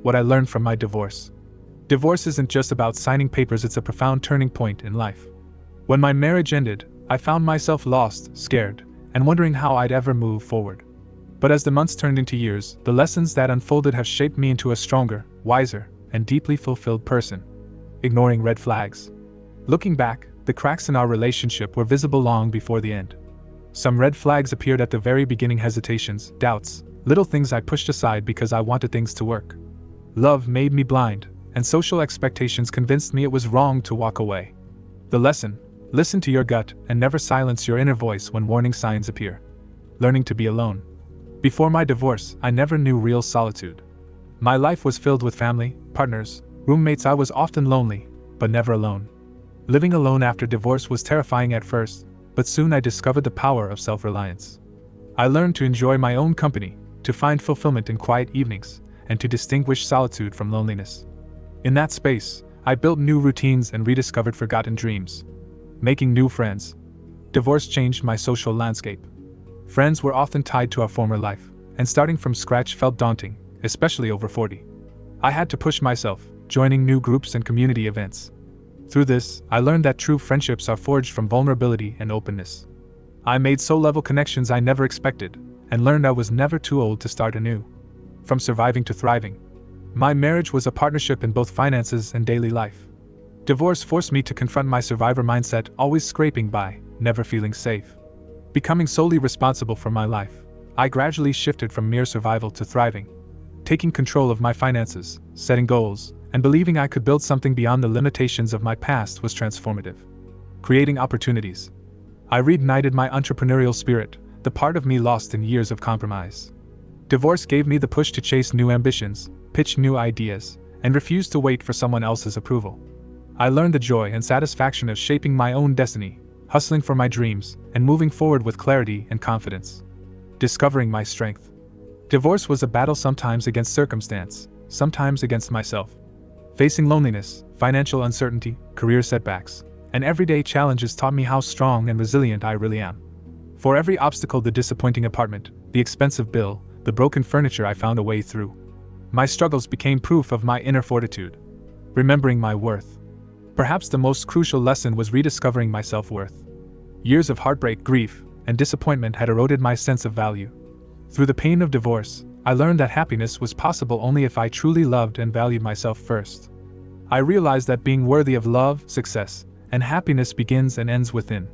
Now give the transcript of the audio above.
what I learned from my divorce. Divorce isn't just about signing papers, it's a profound turning point in life. When my marriage ended, I found myself lost, scared, and wondering how I'd ever move forward. But as the months turned into years, the lessons that unfolded have shaped me into a stronger, wiser, and deeply fulfilled person. Ignoring red flags. Looking back, the cracks in our relationship were visible long before the end. Some red flags appeared at the very beginning: hesitations, doubts, little things I pushed aside because I wanted things to work. Love made me blind, and social expectations convinced me it was wrong to walk away. The lesson: listen to your gut and never silence your inner voice when warning signs appear. Learning to be alone. Before my divorce, I never knew real solitude. My life was filled with family, partners, roommates. I was often lonely, but never alone. Living alone after divorce was terrifying at first, but soon I discovered the power of self-reliance. I learned to enjoy my own company, to find fulfillment in quiet evenings, and to distinguish solitude from loneliness. In that space, I built new routines and rediscovered forgotten dreams. Making new friends. Divorce changed my social landscape. Friends were often tied to our former life, and starting from scratch felt daunting, especially over 40. I had to push myself, joining new groups and community events. Through this, I learned that true friendships are forged from vulnerability and openness. I made soul-level connections I never expected, and learned I was never too old to start anew. From surviving to thriving. My marriage was a partnership in both finances and daily life. Divorce forced me to confront my survivor mindset, always scraping by, never feeling safe. Becoming solely responsible for my life, I gradually shifted from mere survival to thriving. Taking control of my finances, setting goals, and believing I could build something beyond the limitations of my past was transformative. Creating opportunities. I reignited my entrepreneurial spirit, the part of me lost in years of compromise. Divorce gave me the push to chase new ambitions, pitch new ideas, and refuse to wait for someone else's approval. I learned the joy and satisfaction of shaping my own destiny, hustling for my dreams, and moving forward with clarity and confidence. Discovering my strength. Divorce was a battle, sometimes against circumstance, sometimes against myself. Facing loneliness, financial uncertainty, career setbacks, and everyday challenges taught me how strong and resilient I really am. For every obstacle, the disappointing apartment, the expensive bill, the broken furniture, I found a way through. My struggles became proof of my inner fortitude. Remembering my worth. Perhaps the most crucial lesson was rediscovering my self-worth. Years of heartbreak, grief, and disappointment had eroded my sense of value. Through the pain of divorce, I learned that happiness was possible only if I truly loved and valued myself first. I realized that being worthy of love, success, and happiness begins and ends within.